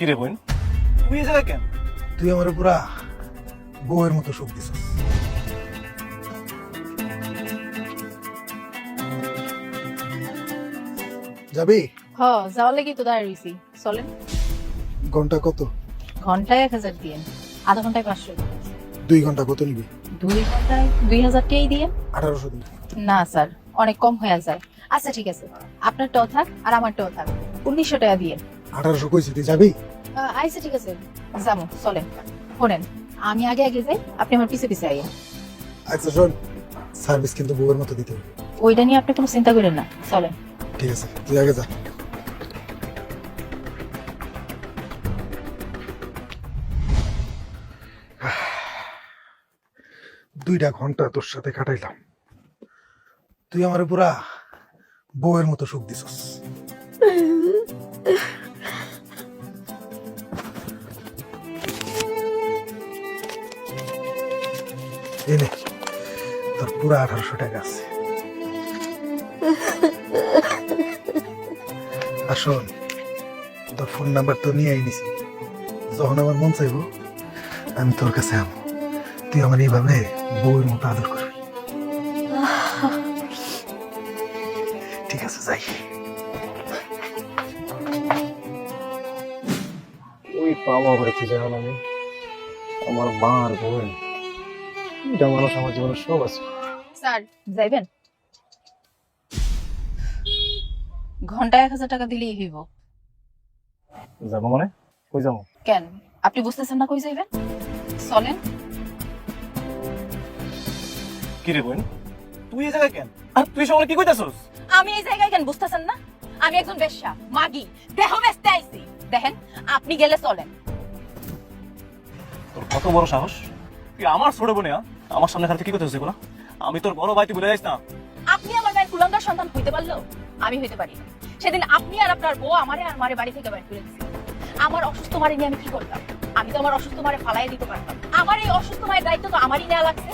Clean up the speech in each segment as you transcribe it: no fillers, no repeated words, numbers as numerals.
কি রে বোন, তুই এই জায়গায় কেন? তুই আমার পুরা বউয়ের মতো সুখ দিছিস। যাবি? হ যাওয়ার লাগি তো দাঁড়িয়ে রইছি। চলেন। ঘন্টা কত? ঘন্টায় 1000 দিয়েন, আধা ঘন্টায় 500। 2 ঘন্টা কত নিবি? 2 ঘন্টায় 2000 টাকাই দিয়েন। 1800 দিবি। না স্যার, অনেক কম হয়ে যায়। আচ্ছা ঠিক আছে, আপনারটাও থাক আর আমারটাও থাক, 1900 টাকা দিয়েন। 1800 কইছি, তুই যাবি? আচ্ছা ঠিক আছে, যাবো। চলেন। শোনেন, আমি আগে আগে যাই, আপনি আমার পিছে পিছে আইয়েন। আচ্ছা শোন, সার্ভিস কিন্তু বউয়ের মতো দিতে হবে। ওইটা নিয়ে আপনি কোনো চিন্তা করেন না, চলেন। ঠিক আছে, তুই আগে যা। দুইটা ঘন্টা তোর সাথে কাটাইলাম, তুই আমার পুরা বউয়ের মতো সুখ দিছস। এনে তোর পুরা 1800 টাকা আছে। আর শোন, তোর ফোন নাম্বার তো নিয়ে নিছি, যখন আমার মন চাইবো আমি তোর কাছে আমো, তুই আমার এইভাবে বউয়ের মতো আদর করবি। ঠিক আছে, যাই। ওই পাওয়া বেড়েছে যেমন আমি আমার মা আর বোন, এটা মানুষ আমার জীবনে সব আছে। স্যার যাইবেন? ঘন্টায় 1000 টাকা দিলেই হইব। যাবো মানে? কই যাবো? কেন আপনি বুঝতেছেন না কই যাইবেন? চলেন। কি রে বোন, তুই এই জায়গায় কেন? আর তুই সঙ্গে কি কইতাছস? আমি এই জায়গায় কেন বুঝতেছেন না? আমি একজন বেশ্যা, মাগি, দেহ বেচতে আইছি। দেখেন, আপনি গেলে চলেন। তোর কত বড় সাহস, তুই আমার ছোট বোনে আমার সামনে খালি কি করতেছিস এগুলো? আমি তোর বড় ভাই, তুই বলে যাইস না। আপনি আমার মায়ের কুলাঙ্গার সন্তান হইতে পারলেও আমি হইতে পারি না। সেদিন আপনি আর আপনার বউ আমারে আর মারে বাড়ি থেকে বাইর করে দিয়েছে। আমার অসুস্থ মারে নিয়ে আমি কি করতাম? আমি তো আমার অসুস্থ মারে ফালাই দিতে পারতাম। আমার এই অসুস্থ মায়ের দায়িত্ব তো আমারই নেওয়া লাগছে।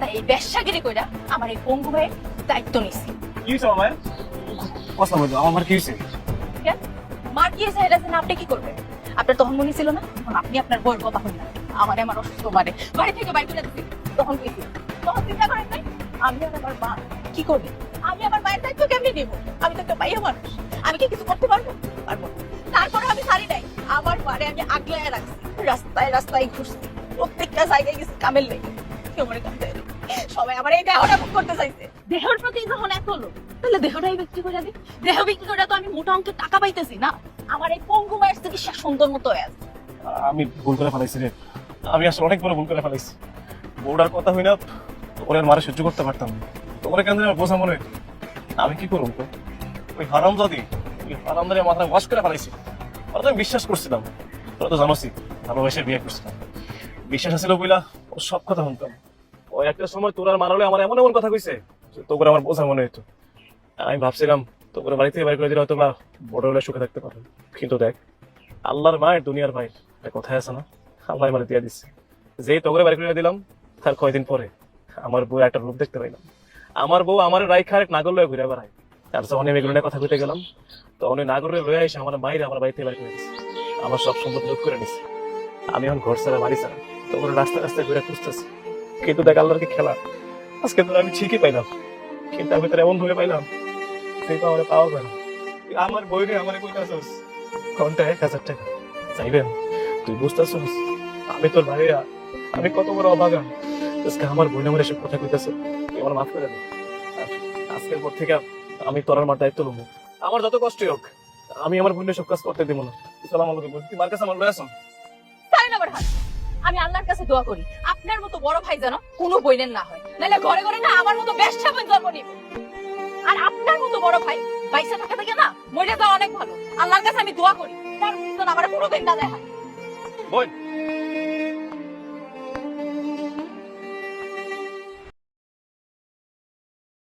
তাই এই বেশ্যাগিরি কইরা আমার এই পঙ্গু ভাইয়ের দায়িত্ব নিছি। কি হয়েছে আমার মায়ের? কথা বলতো আমার মার কি হয়েছে? কেন মা কি হয়েছে এটা জেনে আপনি কি করবেন? আপনার তখন মনে ছিল না তখন আপনি আপনার বউয়ের কথা হন না? আমারে আমার অসুস্থ মারে বাড়ি থেকে বাইর করে দিছি, তখন কইছি। তখন চিন্তা করেন নাই আমি আর আমার মা কি করবে? আমি আমার মায়ের দায়িত্ব কেমনি নেব? আমি তো একটা বাইরে মানুষ, আমি কি কিছু করতে পারবো? পারবো না। তারপরে আমি ছাড়ি নাই, আমার মারে আমি আগলায় রাখছি, রাস্তায় রাস্তায় ঘুরছি, প্রত্যেকটা জায়গায় গেছি কামের লেগে। কেউ মনে করতে সবাই আমার এই দেহটা বুক করতে চাইছে। দেহের প্রতি যখন এত লোক, তাহলে দেহটাই বিক্রি করে দিই। দেহ বিক্রি করে তো আমি মোটা অঙ্কের টাকা পাইতেছি না। আমার এই পঙ্গু মায়ের চিকিৎসা সুন্দর মতো হয়ে আছে। আমি ভুল করে ফেলাইছি রে, আমি আসলে অনেক বড় ভুল করে ফেলাইছি। বউটার কথা হই না তোর মারে সহ্য করতে পারতাম না, তোমরা কেন যেন বোঝা মনে হইতো। আমি কি করবো? ওই হারামজাদি, ওই হারামজাদি মাথায় ওয়াশ করে ফেলাইছি। ওরা তো আমি বিশ্বাস করছিলাম, তোরা তো জানোসই ভালোবেসে বিয়ে করছিলাম। বিশ্বাস আছিল বইলা ও সব কথা শুনতাম। ওই একটা সময় তোর আর মারালে আমার এমন এমন কথা কইছে তোকে আমার বোঝা মনে হইতো। আমি ভাবছিলাম তোকে বাড়ি থেকে বাইর করে দিলে হয়তো বা বড় হলে সুখে থাকতে পারো, কিন্তু দেখ আল্লাহর মায়ের দুনিয়ার ভাই একটা কথাই আছে না, আল্লাহ আমার দিয়ে দিচ্ছে। যেই তোকে বাইর করে দিলাম তার কয়দিন পরে আমার বউ একটা রূপ দেখতে পাইলাম। আমার বউ আমার রাইখা এক নাগর লয়ে ঘুরে বেড়ায়। আর যখন আমি এগুলো নিয়ে কথা কইতে গেলাম তখন ওই নাগরে লয়ে এসে আমার মায়ের আমার বাড়িতে বাইর করে দিচ্ছে, আমার সব সম্পত্তি লুট করে নিচ্ছে। আমি এখন ঘর ছাড়া বাড়ি ছাড়া তখন রাস্তায় রাস্তায় ঘুরে খুঁজতেছি, কিন্তু দেখ আল্লাহর কি খেলা, আজকে তোর আমি ঠিকই পাইলাম, কিন্তু আমি তোর এমন ধরে পাইলাম তুই তো আমার পাওয়া গেল। আমার বইরে আমার কইতাছস ঘন্টা 1000 টাকা চাইবেন? তুই বুঝতেছস আমি তোর ভাইয়া, আমি কত বড় অভাগা। আজকে আমার বই নামের এসব কথা কইতাছে, তুই আমার মাফ করে দে। আর আজকের পর থেকে আমি তোর আমার দায়িত্ব নেবো, আমার যত কষ্টই হোক আমি আমার বোনের সব কাজ করতে দিব না। সালাম আলাইকুম, তুই মার কাছে আমার লয়ে আসো। তাই না হাত, আমি আল্লাহর কাছে দোয়া করি আপনার মতো বড় ভাই যেন কোনো বইনের না হয়, নাহলে ঘরে ঘরে না আমার মতো বেশ্যা বোন জন্ম নিব। আর আপনার মতো বড় ভাই বাইসা থাকা থেকে না মরে যাওয়া অনেক ভালো। আল্লাহর কাছে আমি দোয়া করি তার মতন আমার কোনোদিন না দেখা। বোন